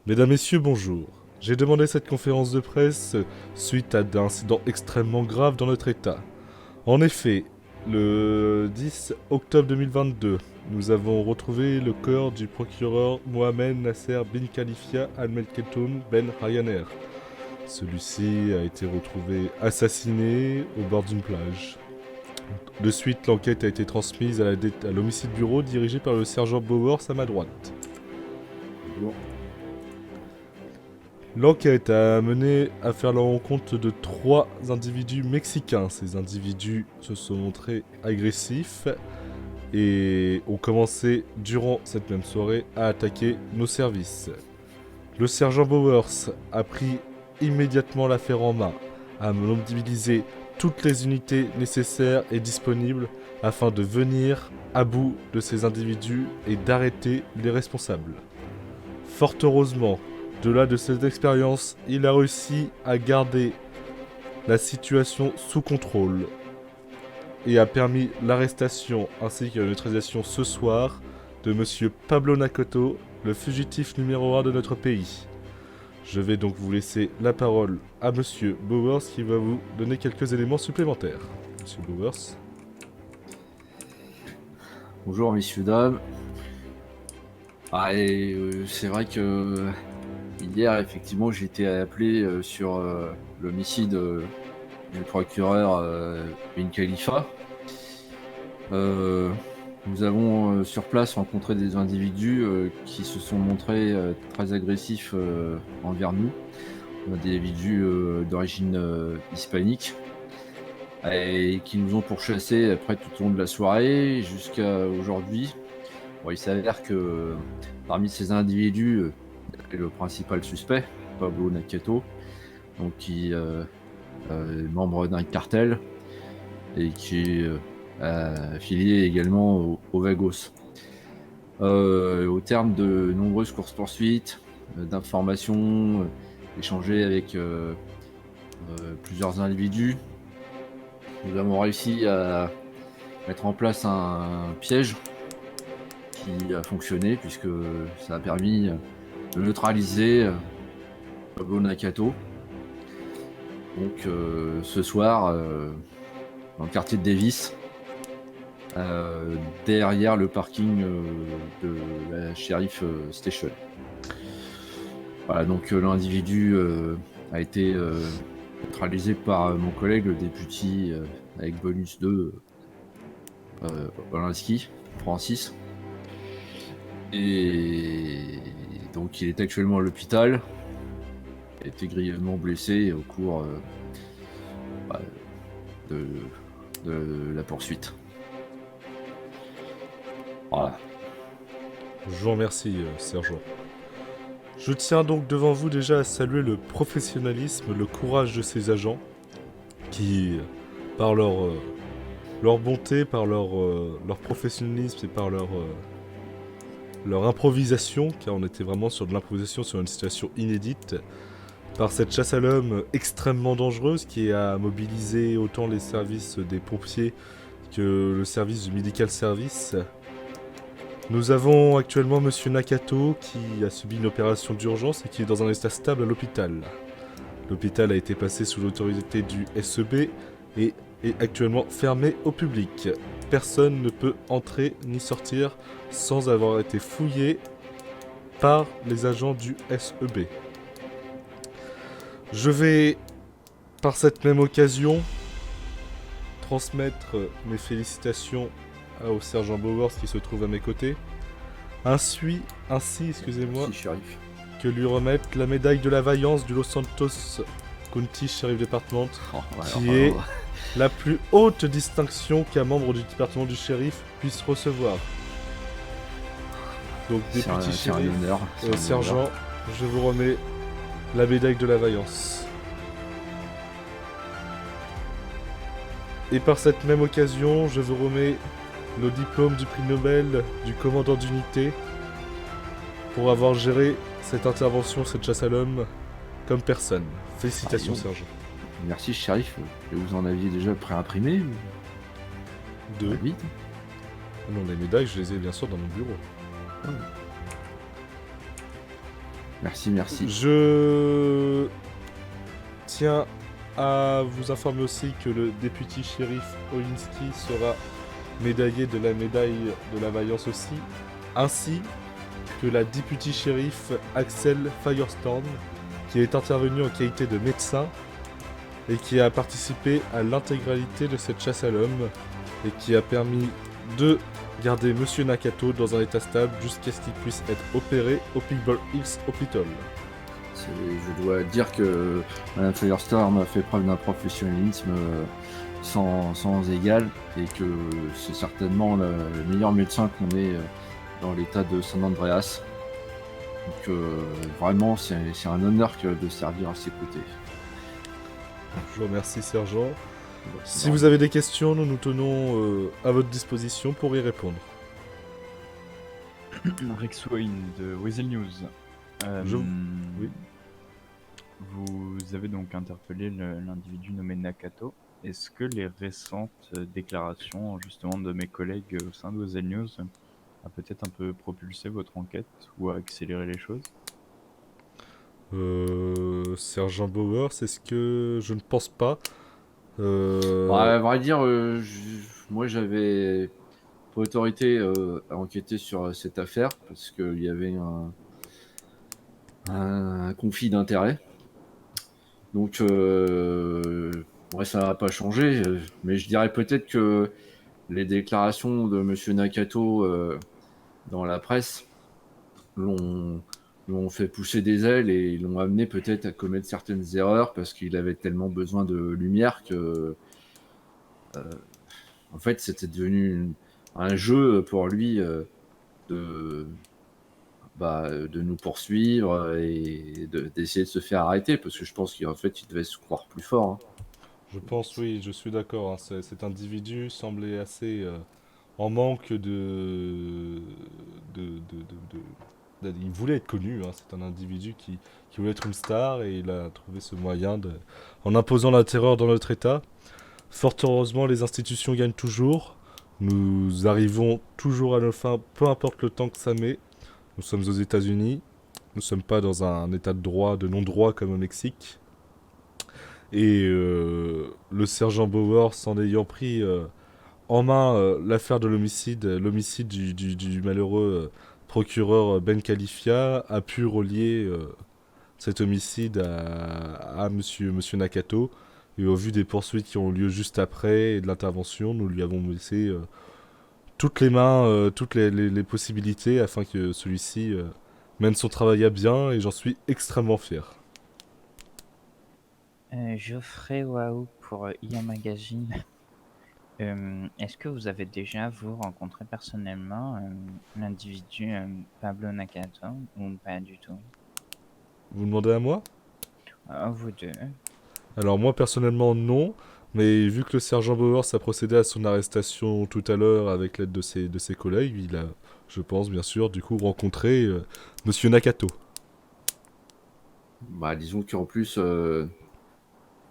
Mesdames, Messieurs, bonjour. J'ai demandé cette conférence de presse suite à d'incidents extrêmement graves dans notre État. En effet, le 10 octobre 2022, nous avons retrouvé le corps du procureur Mohamed Nasser bin Khalifa Al-Melketoum Ben Ryanair. Celui-ci a été retrouvé assassiné au bord d'une plage. De suite, l'enquête a été transmise à l'homicide bureau dirigé par le sergent Bowers à ma droite. Bonjour. L'enquête a mené à faire la rencontre de 3 individus mexicains. Ces individus se sont montrés agressifs et ont commencé, durant cette même soirée, à attaquer nos services. Le sergent Bowers a pris immédiatement l'affaire en main, a mobilisé toutes les unités nécessaires et disponibles afin de venir à bout de ces individus et d'arrêter les responsables. Fort heureusement, de-delà de cette expérience, il a réussi à garder la situation sous contrôle et a permis l'arrestation ainsi que la neutralisation ce soir de Monsieur Pablo Nakato, le fugitif numéro 1 de notre pays. Je vais donc vous laisser la parole à Monsieur Bowers qui va vous donner quelques éléments supplémentaires. Monsieur Bowers. Bonjour messieurs, dames. C'est vrai que hier, effectivement, j'ai été appelé sur l'homicide du procureur Ben Khalifa. Nous avons sur place rencontré des individus qui se sont montrés très agressifs envers nous. Des individus d'origine hispanique et qui nous ont pourchassés après tout au long de la soirée jusqu'à aujourd'hui. Bon, il s'avère que parmi ces individus, il y a le principal suspect, Pablo Nakato, donc qui est membre d'un cartel et qui est affilié également au Vagos. Au terme de nombreuses courses-poursuites, d'informations échangées avec plusieurs individus, nous avons réussi à mettre en place un piège qui a fonctionné puisque ça a permis de neutraliser Pablo Nakato. Donc ce soir, dans le quartier de Davis, derrière le parking de la Sheriff Station. Voilà, donc l'individu a été neutralisé par mon collègue, le député avec bonus 2, Olinski, Francis. Et donc il est actuellement à l'hôpital. Il a été grièvement blessé au cours de la poursuite. Voilà. Je vous remercie, sergent. Je tiens donc devant vous déjà à saluer le professionnalisme, le courage de ces agents qui, par leur bonté, par leur professionnalisme et par leur improvisation, car on était vraiment sur de l'improvisation sur une situation inédite, par cette chasse à l'homme extrêmement dangereuse qui a mobilisé autant les services des pompiers que le service du medical service. Nous avons actuellement Monsieur Nakato qui a subi une opération d'urgence et qui est dans un état stable à l'hôpital. L'hôpital a été placé sous l'autorité du SEB et est actuellement fermé au public. Personne ne peut entrer ni sortir sans avoir été fouillé par les agents du SEB. Je vais, par cette même occasion, transmettre mes félicitations au sergent Bowers qui se trouve à mes côtés, ainsi excusez-moi, Merci, shérif. que lui remettre la médaille de la vaillance du Los Santos County Sheriff Department, qui est la plus haute distinction qu'un membre du département du shérif puisse recevoir. Donc, C'est un député shérif, honneur. sergent, je vous remets la médaille de la vaillance. Et par cette même occasion, je vous remets le diplôme du prix Nobel du commandant d'unité pour avoir géré cette intervention, cette chasse à l'homme, comme personne. Félicitations, Ah, sergent. Merci, shérif. Et vous en aviez déjà préimprimé Deux. Vite. Non, les médailles, je les ai bien sûr dans mon bureau. Merci, merci. Je tiens à vous informer aussi que le député shérif Olinski sera médaillé de la médaille de la Vaillance aussi, ainsi que la députée shérif Axel Firestorm, qui est intervenu en qualité de médecin et qui a participé à l'intégralité de cette chasse à l'homme et qui a permis de garder Monsieur Nakato dans un état stable jusqu'à ce qu'il puisse être opéré au Pitbull Hills Hospital. Je dois dire que Madame Firestorm a fait preuve d'un professionnalisme sans égal et que c'est certainement le meilleur médecin qu'on ait dans l'état de San Andreas. Donc vraiment, c'est un honneur de servir à ses côtés. Je vous remercie, sergent. Si vous avez des questions, nous nous tenons à votre disposition pour y répondre. Rex Wayne de Weasel News. Oui. Vous avez donc interpellé l'individu nommé Nakato. Est-ce que les récentes déclarations justement de mes collègues au sein de Weasel News a peut-être un peu propulsé votre enquête ou a accéléré les choses? Sergent Bauer, c'est ce que je ne pense pas. À vrai dire, moi j'avais pas autorité à enquêter sur cette affaire parce qu'il y avait un conflit d'intérêts. Donc, ouais, ça n'a pas changé, mais je dirais peut-être que les déclarations de Monsieur Nakato dans la presse l'ont fait pousser des ailes et l'ont amené peut-être à commettre certaines erreurs parce qu'il avait tellement besoin de lumière que, en fait, c'était devenu un jeu pour lui de nous poursuivre et d'essayer de se faire arrêter parce que je pense qu'en fait, il devait se croire plus fort. Hein. Je pense, oui, je suis d'accord. Hein, cet individu semblait assez en manque il voulait être connu. Hein, c'est un individu qui voulait être une star et il a trouvé ce moyen en imposant la terreur dans notre État. Fort heureusement, les institutions gagnent toujours. Nous arrivons toujours à nos fins, peu importe le temps que ça met. Nous sommes aux États-Unis. Nous ne sommes pas dans un état de droit, de non-droit comme au Mexique. Et le sergent Bauer, s'en ayant pris en main l'affaire de l'homicide du malheureux procureur Ben Khalifia, a pu relier cet homicide à monsieur Nakato. Et au vu des poursuites qui ont lieu juste après et de l'intervention, nous lui avons laissé toutes les mains, toutes les possibilités afin que celui-ci mène son travail à bien et j'en suis extrêmement fier. Geoffrey Waou pour IA Magazine. Est-ce que vous avez déjà, vous, rencontré personnellement l'individu Pablo Nakato ou pas du tout? Vous demandez à moi ? Vous deux. Alors moi personnellement non, mais vu que le sergent Bauer a procédé à son arrestation tout à l'heure avec l'aide de ses collègues, il a, je pense bien sûr, du coup rencontré monsieur Nakato. Bah, disons qu'en plus, on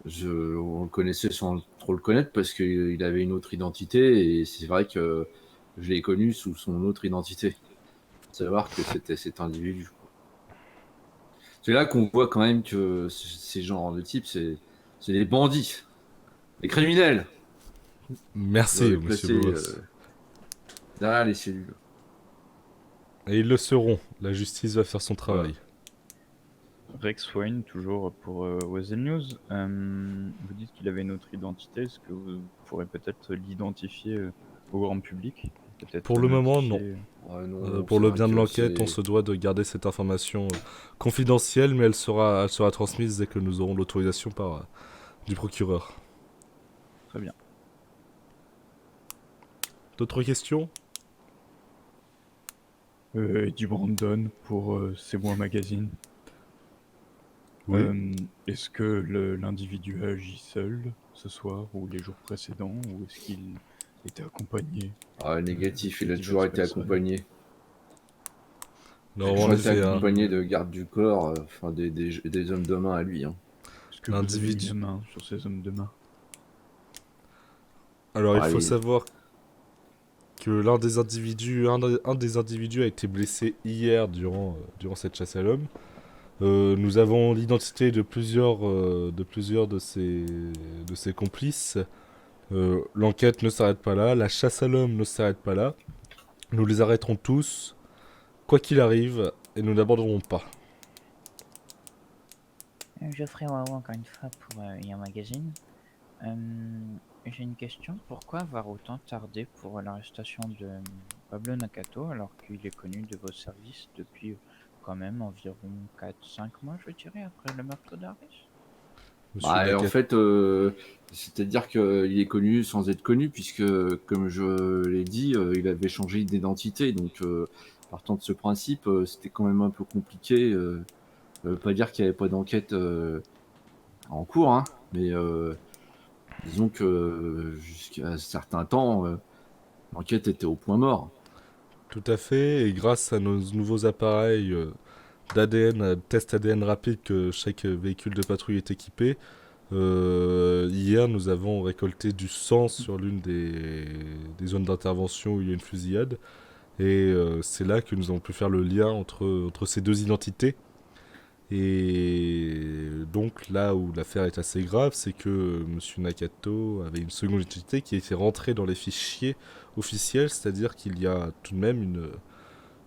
le connaissait sans trop le connaître parce qu'il avait une autre identité et c'est vrai que je l'ai connu sous son autre identité. Savoir que c'était cet individu. C'est là qu'on voit quand même que ces genres de types, c'est des bandits, des criminels. Merci monsieur Bauer. Derrière les cellules. Et ils le seront, la justice va faire son travail. Rex Wayne, toujours pour Weasel News. Vous dites qu'il avait une autre identité. Est-ce que vous pourrez peut-être l'identifier au grand public? Pour le moment, non. Ouais, non, pour le bien de l'enquête, on se doit de garder cette information confidentielle, mais elle sera transmise dès que nous aurons l'autorisation du procureur. Très bien. D'autres questions? Eddie Brandon pour C'est moi magazine. Oui. Est-ce que l'individu a agi seul ce soir ou les jours précédents, ou est-ce qu'il était accompagné? Négatif, il a toujours été accompagné. Non, il a été accompagné de gardes du corps, enfin des hommes de main à lui. Hein. Est-ce que vous avez une main sur ces hommes de main? Alors il faut savoir que un des individus a été blessé hier durant cette chasse à l'homme. Nous avons l'identité de plusieurs de ces complices. L'enquête ne s'arrête pas là, la chasse à l'homme ne s'arrête pas là. Nous les arrêterons tous, quoi qu'il arrive, et nous n'abandonnerons pas. Geoffrey Waouh, encore une fois pour IA Magazine. J'ai une question. Pourquoi avoir autant tardé pour l'arrestation de Pablo Nakato alors qu'il est connu de vos services depuis quand même environ 4-5 mois, je dirais, après le meurtre d'Aris? Monsieur Bah, en Naka- fait, c'est-à-dire qu'il est connu sans être connu, puisque, comme je l'ai dit, il avait changé d'identité. Donc, partant de ce principe, c'était quand même un peu compliqué. Ça veut pas dire qu'il n'y avait pas d'enquête en cours, hein, mais disons que jusqu'à un certain temps, l'enquête était au point mort. Tout à fait, et grâce à nos nouveaux appareils d'ADN, test ADN rapide que chaque véhicule de patrouille est équipé, hier nous avons récolté du sang sur l'une des zones d'intervention où il y a une fusillade, et c'est là que nous avons pu faire le lien entre ces deux identités. Et donc là où l'affaire est assez grave, c'est que Monsieur Nakato avait une seconde identité qui était rentrée dans les fichiers officiels, c'est-à-dire qu'il y a tout de même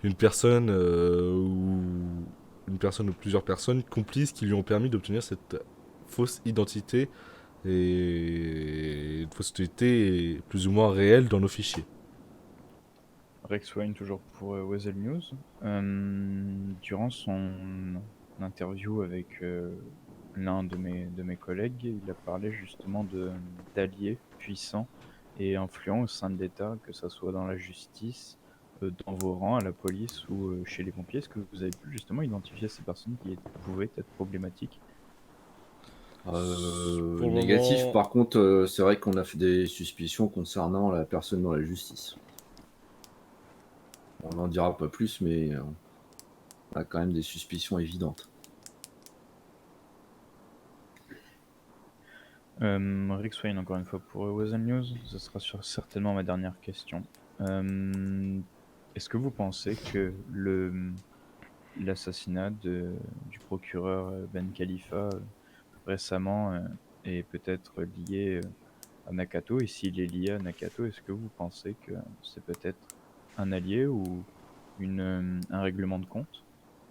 une personne ou plusieurs personnes complices qui lui ont permis d'obtenir cette fausse identité et une fausse identité plus ou moins réelle dans nos fichiers. Rex Wayne, toujours pour Weasel News. Durant son interview avec l'un de mes collègues, il a parlé justement d'alliés puissants et influents au sein de l'État, que ce soit dans la justice, dans vos rangs, à la police ou chez les pompiers. Est-ce que vous avez pu justement identifier ces personnes qui pouvaient être problématiques? Pour le Négatif, moment, par contre, c'est vrai qu'on a fait des suspicions concernant la personne dans la justice. On n'en dira pas plus, mais on a quand même des suspicions évidentes. Rex Wayne, encore une fois pour Weasel News, ce sera certainement ma dernière question. Est-ce que vous pensez que l'assassinat du procureur Ben Khalifa récemment est peut-être lié à Nakato? Et s'il est lié à Nakato, est-ce que vous pensez que c'est peut-être un allié ou un règlement de compte?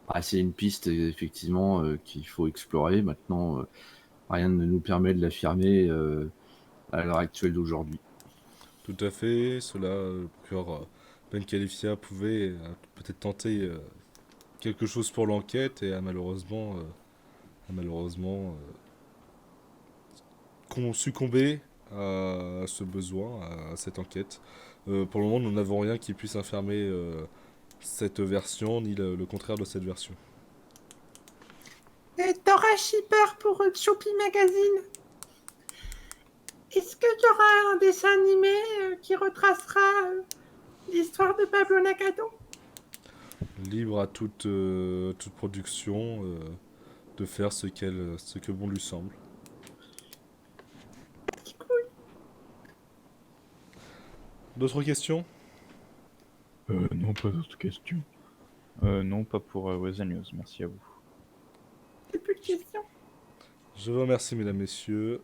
Ah, c'est une piste, effectivement, qu'il faut explorer. Maintenant, rien ne nous permet de l'affirmer à l'heure actuelle d'aujourd'hui. tout à fait, cela, le procureur Ben Khalifa pouvait peut-être tenter quelque chose pour l'enquête et a malheureusement succombé à ce besoin, à cette enquête. Pour le moment, nous n'avons rien qui puisse infirmer cette version, ni le contraire de cette version. Dora Shipper pour Shopee Magazine. Est-ce qu'il y aura un dessin animé qui retracera l'histoire de Pablo Nakato? Libre à toute production de faire ce que bon lui semble. D'autres questions? Non, pas d'autres questions. Non, pas pour Weasel News, merci à vous. Plus de questions. Je vous remercie, mesdames, messieurs.